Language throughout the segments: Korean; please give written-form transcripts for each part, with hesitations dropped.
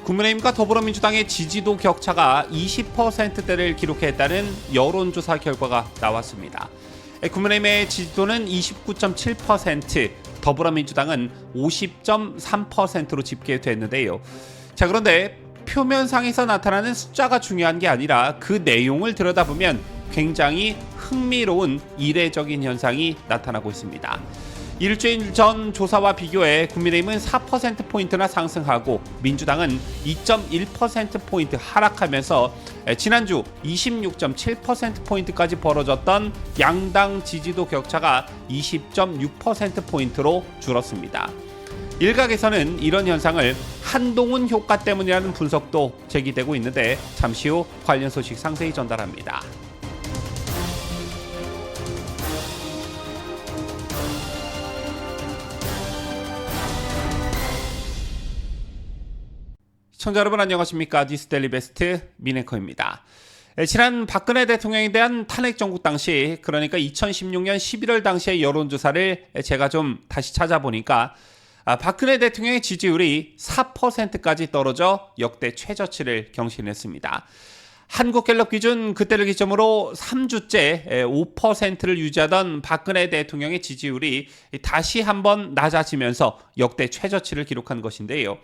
국민의힘과 더불어민주당의 지지도 격차가 20%대를 기록했다는 여론조사 결과가 나왔습니다. 국민의힘의 지지도는 29.7%, 더불어민주당은 50.3%로 집계됐는데요. 자, 그런데 표면상에서 나타나는 숫자가 중요한 게 아니라 그 내용을 들여다보면 굉장히 흥미로운 이례적인 현상이 나타나고 있습니다. 일주일 전 조사와 비교해 국민의힘은 4%포인트나 상승하고 민주당은 2.1%포인트 하락하면서 지난주 26.7%포인트까지 벌어졌던 양당 지지도 격차가 20.6%포인트로 줄었습니다. 일각에서는 이런 현상을 한동훈 효과 때문이라는 분석도 제기되고 있는데 잠시 후 관련 소식 상세히 전달합니다. 시청자 여러분 안녕하십니까? 뉴스데일리 베스트 민앵커입니다. 지난 박근혜 대통령에 대한 탄핵 정국 당시, 그러니까 2016년 11월 당시의 여론조사를 제가 좀 다시 찾아보니까 박근혜 대통령의 지지율이 4%까지 떨어져 역대 최저치를 경신했습니다. 한국갤럽 기준 그때를 기점으로 3주째 5%를 유지하던 박근혜 대통령의 지지율이 다시 한번 낮아지면서 역대 최저치를 기록한 것인데요.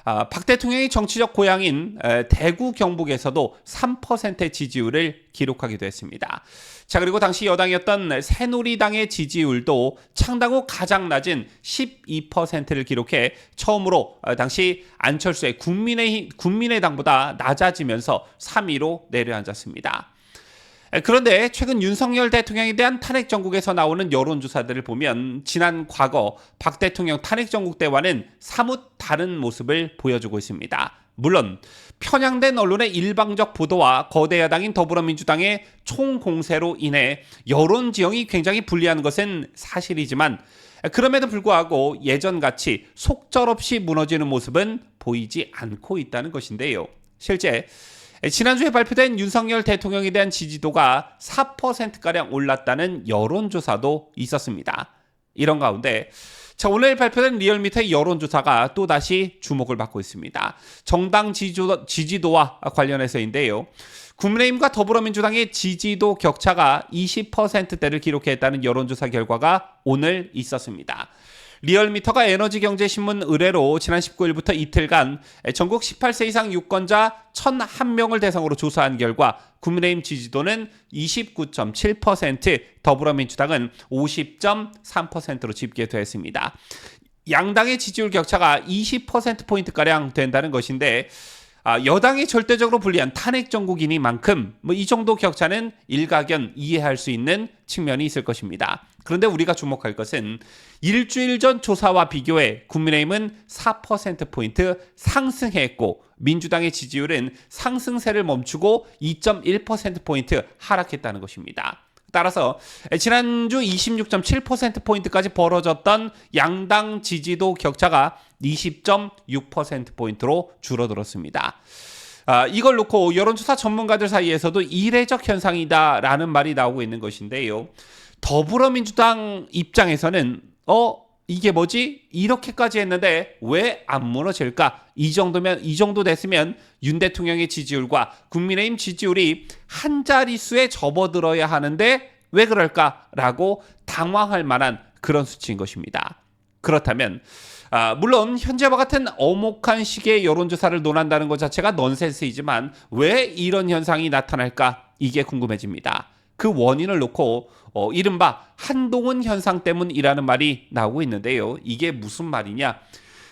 박 대통령의 정치적 고향인 대구 경북에서도 3%의 지지율을 기록하기도 했습니다. 자, 그리고 당시 여당이었던 새누리당의 지지율도 창당 후 가장 낮은 12%를 기록해 처음으로 당시 안철수의 국민의당보다 낮아지면서 3위로 내려앉았습니다. 그런데 최근 윤석열 대통령에 대한 탄핵 정국에서 나오는 여론조사들을 보면 지난 과거 박 대통령 탄핵 정국 때와는 사뭇 다른 모습을 보여주고 있습니다. 물론 편향된 언론의 일방적 보도와 거대 야당인 더불어민주당의 총공세로 인해 여론 지형이 굉장히 불리한 것은 사실이지만 그럼에도 불구하고 예전같이 속절없이 무너지는 모습은 보이지 않고 있다는 것인데요. 실제 지난주에 발표된 윤석열 대통령에 대한 지지도가 4%가량 올랐다는 여론조사도 있었습니다. 이런 가운데 오늘 발표된 리얼미터의 여론조사가 또다시 주목을 받고 있습니다. 정당 지지도와 관련해서인데요. 국민의힘과 더불어민주당의 지지도 격차가 20%대를 기록했다는 여론조사 결과가 오늘 있었습니다. 리얼미터가 에너지경제신문 의뢰로 지난 19일부터 이틀간 전국 18세 이상 유권자 1,001명을 대상으로 조사한 결과 국민의힘 지지도는 29.7%, 더불어민주당은 50.3%로 집계됐습니다. 양당의 지지율 격차가 20%포인트가량 된다는 것인데 여당이 절대적으로 불리한 탄핵 정국이니만큼 이 정도 격차는 일가견 이해할 수 있는 측면이 있을 것입니다. 그런데 우리가 주목할 것은 일주일 전 조사와 비교해 국민의힘은 4%포인트 상승했고 민주당의 지지율은 상승세를 멈추고 2.1%포인트 하락했다는 것입니다. 따라서 지난주 26.7%포인트까지 벌어졌던 양당 지지도 격차가 20.6%포인트로 줄어들었습니다. 이걸 놓고 여론조사 전문가들 사이에서도 이례적 현상이다라는 말이 나오고 있는 것인데요. 더불어민주당 입장에서는 이게 뭐지? 이렇게까지 했는데 왜 안 무너질까? 이 정도 됐으면 윤 대통령의 지지율과 국민의힘 지지율이 한 자릿수에 접어들어야 하는데 왜 그럴까라고 당황할 만한 그런 수치인 것입니다. 그렇다면 물론 현재와 같은 엄혹한 시기의 여론조사를 논한다는 것 자체가 넌센스이지만 왜 이런 현상이 나타날까? 이게 궁금해집니다. 그 원인을 놓고 이른바 한동훈 현상 때문이라는 말이 나오고 있는데요. 이게 무슨 말이냐?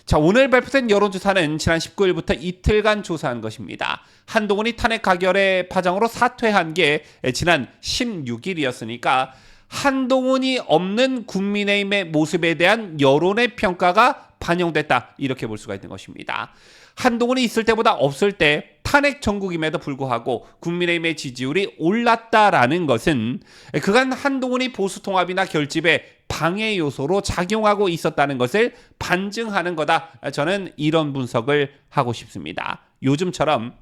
자, 오늘 발표된 여론조사는 지난 19일부터 이틀간 조사한 것입니다. 한동훈이 탄핵 가결의 파장으로 사퇴한 게 지난 16일이었으니까 한동훈이 없는 국민의힘의 모습에 대한 여론의 평가가 반영됐다, 이렇게 볼 수가 있는 것입니다. 한동훈이 있을 때보다 없을 때 탄핵 정국임에도 불구하고 국민의힘의 지지율이 올랐다라는 것은 그간 한동훈이 보수통합이나 결집에 방해 요소로 작용하고 있었다는 것을 반증하는 거다. 저는 이런 분석을 하고 싶습니다. 요즘처럼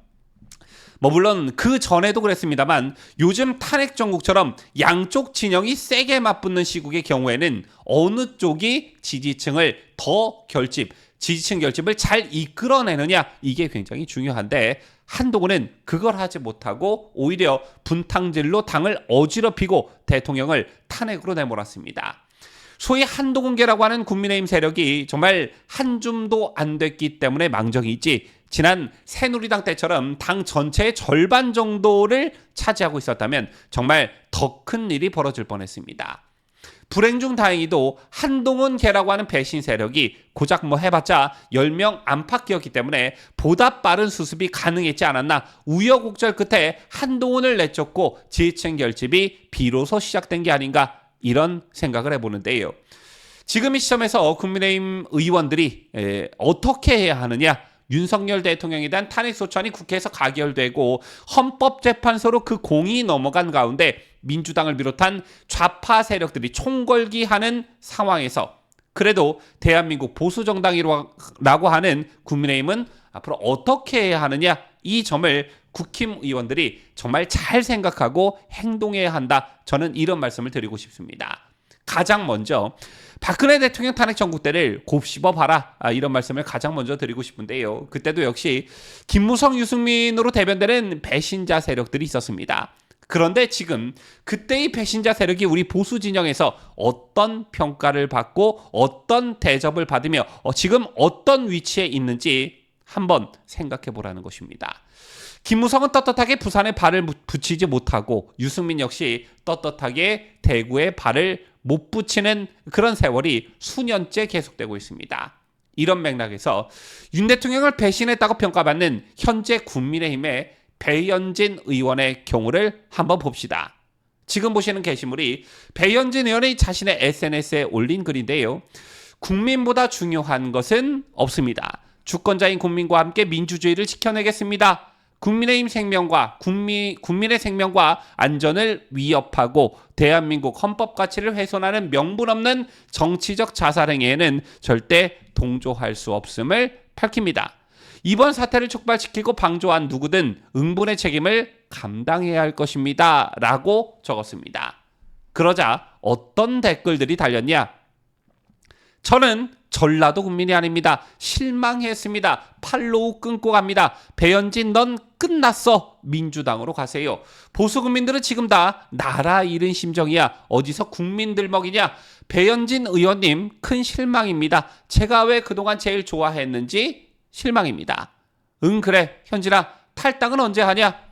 물론 그 전에도 그랬습니다만 요즘 탄핵 정국처럼 양쪽 진영이 세게 맞붙는 시국의 경우에는 어느 쪽이 지지층을 더 결집, 지지층 결집을 잘 이끌어내느냐 이게 굉장히 중요한데 한동훈은 그걸 하지 못하고 오히려 분탕질로 당을 어지럽히고 대통령을 탄핵으로 내몰았습니다. 소위 한동훈계라고 하는 국민의힘 세력이 정말 한 줌도 안 됐기 때문에 망정이 있지 지난 새누리당 때처럼 당 전체의 절반 정도를 차지하고 있었다면 정말 더 큰 일이 벌어질 뻔했습니다. 불행 중 다행히도 한동훈계라고 하는 배신 세력이 고작 뭐 해봤자 10명 안팎이었기 때문에 보다 빠른 수습이 가능했지 않았나 우여곡절 끝에 한동훈을 내쫓고 지지층 결집이 비로소 시작된 게 아닌가 이런 생각을 해보는데요. 지금 이 시점에서 국민의힘 의원들이 어떻게 해야 하느냐 윤석열 대통령에 대한 탄핵소추안이 국회에서 가결되고 헌법재판소로 그 공이 넘어간 가운데 민주당을 비롯한 좌파 세력들이 총궐기하는 상황에서 그래도 대한민국 보수정당이라고 하는 국민의힘은 앞으로 어떻게 해야 하느냐 이 점을 국힘 의원들이 정말 잘 생각하고 행동해야 한다. 저는 이런 말씀을 드리고 싶습니다. 가장 먼저 박근혜 대통령 탄핵 정국 때를 곱씹어 봐라 이런 말씀을 가장 먼저 드리고 싶은데요. 그때도 역시 김무성, 유승민으로 대변되는 배신자 세력들이 있었습니다. 그런데 지금 그때의 배신자 세력이 우리 보수 진영에서 어떤 평가를 받고 어떤 대접을 받으며 지금 어떤 위치에 있는지 한번 생각해 보라는 것입니다. 김무성은 떳떳하게 부산에 발을 붙이지 못하고 유승민 역시 떳떳하게 대구에 발을 못 붙이는 그런 세월이 수년째 계속되고 있습니다. 이런 맥락에서 윤 대통령을 배신했다고 평가받는 현재 국민의힘의 배현진 의원의 경우를 한번 봅시다. 지금 보시는 게시물이 배현진 의원이 자신의 SNS에 올린 글인데요. 국민보다 중요한 것은 없습니다. 주권자인 국민과 함께 민주주의를 지켜내겠습니다. 국민의힘 생명과 국민의 생명과 안전을 위협하고 대한민국 헌법 가치를 훼손하는 명분 없는 정치적 자살행위에는 절대 동조할 수 없음을 밝힙니다. 이번 사태를 촉발시키고 방조한 누구든 응분의 책임을 감당해야 할 것입니다. 라고 적었습니다. 그러자 어떤 댓글들이 달렸냐? 저는 전라도 국민이 아닙니다. 실망했습니다. 팔로우 끊고 갑니다. 배현진 넌 끝났어. 민주당으로 가세요. 보수 국민들은 지금 다 나라 잃은 심정이야. 어디서 국민들 먹이냐. 배현진 의원님 큰 실망입니다. 제가 왜 그동안 제일 좋아했는지 실망입니다. 응 그래 현진아 탈당은 언제 하냐.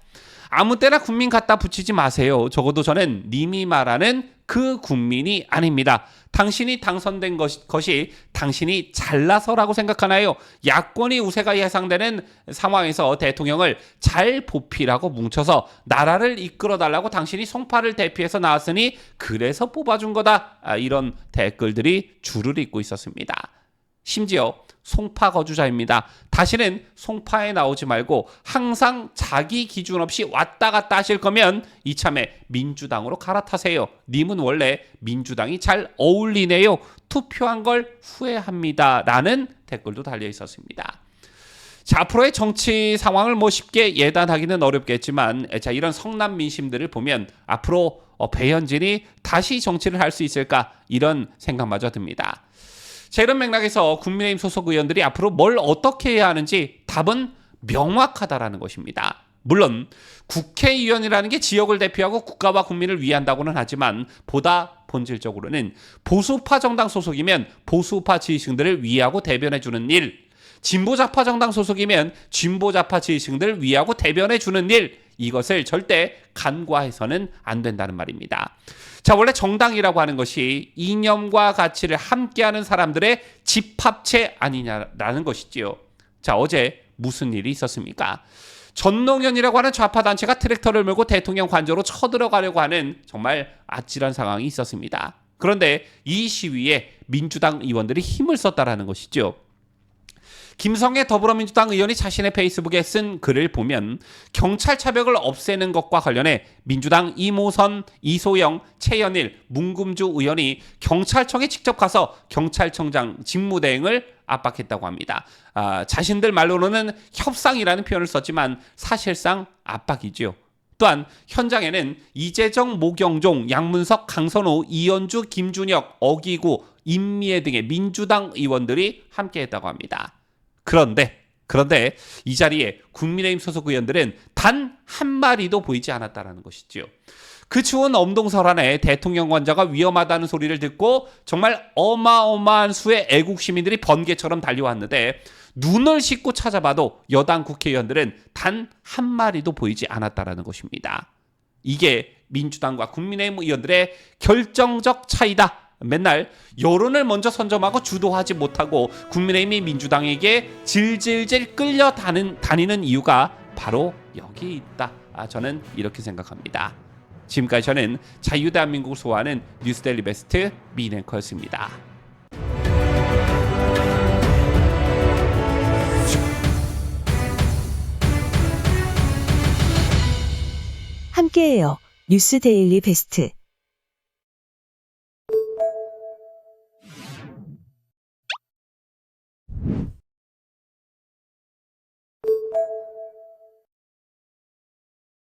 아무 때나 국민 갖다 붙이지 마세요. 적어도 저는 님이 말하는 그 국민이 아닙니다. 당신이 당선된 것이 당신이 잘나서라고 생각하나요? 야권이 우세가 예상되는 상황에서 대통령을 잘 보필하고 뭉쳐서 나라를 이끌어달라고 당신이 송파를 대피해서 나왔으니 그래서 뽑아준 거다. 이런 댓글들이 줄을 잇고 있었습니다. 심지어 송파 거주자입니다. 다시는 송파에 나오지 말고 항상 자기 기준 없이 왔다 갔다 하실 거면 이참에 민주당으로 갈아타세요. 님은 원래 민주당이 잘 어울리네요. 투표한 걸 후회합니다. 라는 댓글도 달려 있었습니다. 자, 앞으로의 정치 상황을 뭐 쉽게 예단하기는 어렵겠지만 자, 이런 성남 민심들을 보면 앞으로 배현진이 다시 정치를 할 수 있을까 이런 생각마저 듭니다. 자, 이런 맥락에서 국민의힘 소속 의원들이 앞으로 뭘 어떻게 해야 하는지 답은 명확하다라는 것입니다. 물론 국회의원이라는 게 지역을 대표하고 국가와 국민을 위한다고는 하지만 보다 본질적으로는 보수파 정당 소속이면 보수파 지지층들을 위하고 대변해주는 일, 진보좌파 정당 소속이면 진보좌파 지지층들을 위하고 대변해주는 일, 이것을 절대 간과해서는 안 된다는 말입니다. 자, 원래 정당이라고 하는 것이 이념과 가치를 함께하는 사람들의 집합체 아니냐라는 것이지요. 자, 어제 무슨 일이 있었습니까? 전농현이라고 하는 좌파 단체가 트랙터를 몰고 대통령 관저로 쳐들어가려고 하는 정말 아찔한 상황이 있었습니다. 그런데 이 시위에 민주당 의원들이 힘을 썼다라는 것이죠. 김성애 더불어민주당 의원이 자신의 페이스북에 쓴 글을 보면 경찰 차벽을 없애는 것과 관련해 민주당 이모선, 이소영, 최연일, 문금주 의원이 경찰청에 직접 가서 경찰청장 직무대행을 압박했다고 합니다. 자신들 말로는 협상이라는 표현을 썼지만 사실상 압박이죠. 또한 현장에는 이재정, 모경종, 양문석, 강선호, 이현주, 김준혁, 어기구, 임미애 등의 민주당 의원들이 함께했다고 합니다. 그런데 이 자리에 국민의힘 소속 의원들은 단 한 마리도 보이지 않았다는 것이지요. 그 추운 엄동설안에 대통령 관저가 위험하다는 소리를 듣고 정말 어마어마한 수의 애국 시민들이 번개처럼 달려왔는데 눈을 씻고 찾아봐도 여당 국회의원들은 단 한 마리도 보이지 않았다는 것입니다. 이게 민주당과 국민의힘 의원들의 결정적 차이다. 맨날 여론을 먼저 선점하고 주도하지 못하고 국민의힘이 민주당에게 질질질 끌려다니는 이유가 바로 여기에 있다. 저는 이렇게 생각합니다. 지금까지 저는 자유대한민국을 소화하는 뉴스데일리 베스트 민앵커였습니다. 함께해요. 뉴스데일리 베스트.